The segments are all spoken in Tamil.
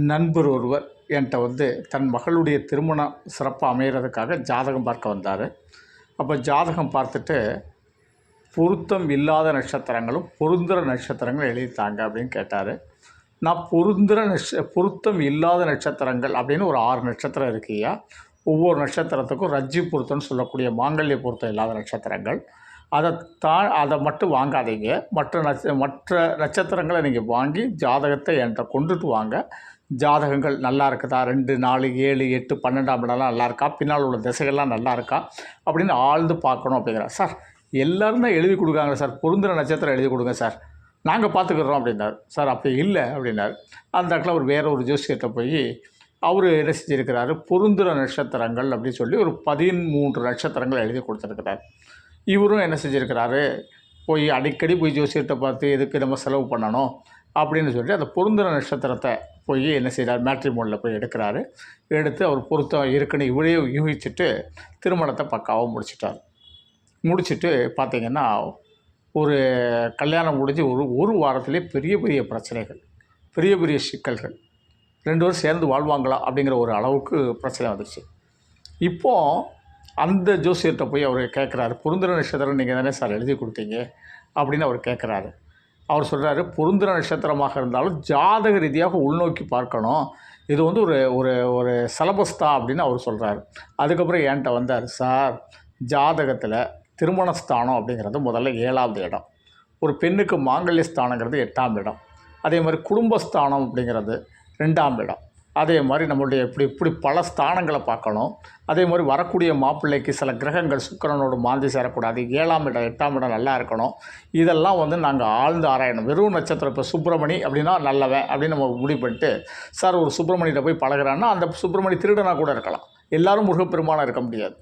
நண்பர் ஒருவர் என்கிட்ட தன் மகளுடைய திருமணம் சிறப்பாக அமைகிறதுக்காக ஜாதகம் பார்க்க வந்தார். அப்போ ஜாதகம் பார்த்துட்டு பொருத்தம் இல்லாத நட்சத்திரங்களும் பொருந்துகிற நட்சத்திரங்களும் எழுதித்தாங்க அப்படின்னு கேட்டார். நான் பொருத்தம் இல்லாத நட்சத்திரங்கள் அப்படின்னு ஒரு 6 நட்சத்திரம் இருக்குயா. ஒவ்வொரு நட்சத்திரத்துக்கும் ரஜ்ஜி பொருத்தம்னு சொல்லக்கூடிய மாங்கல்ய பொருத்தம் இல்லாத நட்சத்திரங்கள். அதை மட்டும் வாங்காதீங்க. மற்ற நட்சத்திரங்களை நீங்கள் வாங்கி ஜாதகத்தை என்கிட்ட கொண்டுட்டு வாங்க. ஜாதகங்கள் நல்லா இருக்குதா, 2, 4, 7, 8, 12ஆம் இடம்லாம் நல்லா இருக்கா, பின்னால் உள்ள திசைகள்லாம் நல்லா இருக்கா அப்படின்னு ஆழ்ந்து பார்க்கணும் அப்படிங்கிறார். சார் எல்லோரும் தான் எழுதி கொடுக்காங்க சார், பொருந்துகிற நட்சத்திரம் எழுதி கொடுங்க சார், நாங்கள் பார்த்துக்கிறோம் அப்படின்னார். சார் அப்படி இல்லை அப்படின்னார். அந்த இடத்துல ஒரு வேறு ஒரு ஜோசியத்தை போய் அவர் என்ன செஞ்சுருக்கிறாரு, பொருந்துகிற நட்சத்திரங்கள் அப்படின்னு சொல்லி ஒரு 13 நட்சத்திரங்கள் எழுதி கொடுத்துருக்கிறார். இவரும் என்ன செஞ்சுருக்கிறாரு, போய் அடிக்கடி போய் ஜோசியத்தை பார்த்து எதுக்கு நம்ம செலவு பண்ணணும் அப்படின்னு சொல்லி அந்த பொருந்துகிற நட்சத்திரத்தை போய் என்ன செய்கிறார், மேட்ரிமோனியில் போய் எடுக்கிறாரு. எடுத்து அவர் பொருத்தம் இருக்குன்னு இவரே யூகிச்சுட்டு திருமணத்தை பக்காவாக முடிச்சுட்டு பார்த்திங்கன்னா ஒரு கல்யாணம் முடிஞ்சு ஒரு வாரத்திலே பெரிய பெரிய பிரச்சனைகள், பெரிய பெரிய சிக்கல்கள், 2 பேரும் சேர்ந்து வாழ்வாங்களா அப்படிங்கிற ஒரு அளவுக்கு பிரச்சனை வந்துடுச்சு. இப்போது அந்த ஜோசியத்தை போய் அவர் கேட்குறாரு, பொருந்துகிற நட்சத்திரம் நீங்கள் தானே சார் எழுதி கொடுத்தீங்க அப்படின்னு அவர் கேட்குறாரு. அவர் சொல்கிறாரு, பொருந்துகிற நட்சத்திரமாக இருந்தாலும் ஜாதக ரீதியாக உள்நோக்கி பார்க்கணும், இது ஒரு ஒரு ஒரு சிலபஸ் தான் அப்படின்னு அவர் சொல்கிறாரு. அதுக்கப்புறம் என்கிட்ட வந்தார். சார் ஜாதகத்தில் திருமணஸ்தானம் அப்படிங்கிறது முதல்ல 7ஆவது இடம், ஒரு பெண்ணுக்கு மாங்கல்ய ஸ்தானங்கிறது 8ஆம் இடம், அதே மாதிரி குடும்பஸ்தானம் அப்படிங்கிறது 2ஆம் இடம், அதே மாதிரி நம்மளுடைய இப்படி பல ஸ்தானங்களை பார்க்கணும். அதே மாதிரி வரக்கூடிய மாப்பிள்ளைக்கு சில கிரகங்கள் சுக்கிரனோடு மாந்தி சேரக்கூடாது, 7ஆம் இடம் 8ஆம் இடம் நல்லா இருக்கணும். இதெல்லாம் நாங்கள் ஆழ்ந்து ஆராயணும். வெறும் நட்சத்திரம் இப்போ சுப்பிரமணி அப்படின்னா நல்லவன் அப்படின்னு நம்ம முடிவு பண்ணிட்டு, சார் ஒரு சுப்பிரமணியிட்ட போய் பழகிறான்னா அந்த சுப்பிரமணி திருடனாக கூட இருக்கலாம், எல்லோரும் முருகப்பெருமானாக இருக்க முடியாது.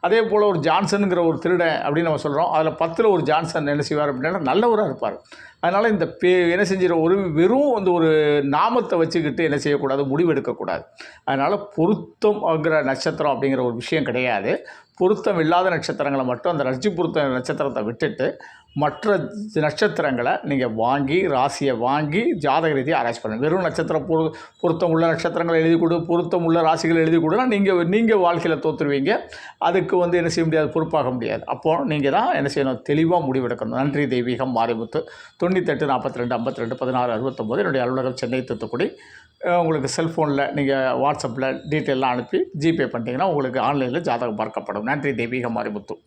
அதே போல் ஒரு ஜான்சனுங்கிற ஒரு திருடன் அப்படின்னு நம்ம சொல்கிறோம், அதில் 10ல் ஒரு ஜான்சன் என்ன செய்வார் அப்படின்னா நல்லவராக இருப்பார். அதனால் இந்த என்ன செஞ்சிட வெறும் ஒரு நாமத்தை வச்சுக்கிட்டு என்ன செய்யக்கூடாது, முடிவு எடுக்கக்கூடாது. அதனால் பொருத்தம்ங்கிற நட்சத்திரம் அப்படிங்கிற ஒரு விஷயம் கிடையாது. பொருத்தம் இல்லாத நட்சத்திரங்களை மட்டும், அந்த ரஜ்ஜி பொருத்த நட்சத்திரத்தை விட்டுட்டு மற்ற நட்சத்திரங்களை நீங்கள் வாங்கி ராசியை வாங்கி ஜாதக ரீதியாக ஆராய்ச்சி பண்ணணும். வெறும் நட்சத்திரம் பொருத்தம் உள்ள நட்சத்திரங்களை எழுதி கொடு, பொருத்தம் உள்ள ராசிகள் எழுதி கொடுனா நீங்கள் வாழ்க்கையில் தோற்றுருவீங்க. அதுக்கு என்ன செய்ய முடியாது, பொறுப்பாக முடியாது. அப்போது நீங்கள் தான் என்ன செய்யணும், தெளிவாக முடிவெடுக்கணும். நன்றி. தெய்வீகம் மாரிமுத்து. 98 42 52 16 69 என்னுடைய அலுவலகம் சென்னை தூத்துக்குடி. உங்களுக்கு செல்ஃபோனில் நீங்கள் வாட்ஸ்அப்பில் டீட்டெயிலாம் அனுப்பி ஜிபே பண்ணிட்டீங்கன்னா உங்களுக்கு ஆன்லைனில் ஜாதகம் பார்க்கப்படும். நன்றி. தெய்வீகம் மாரிமுத்து.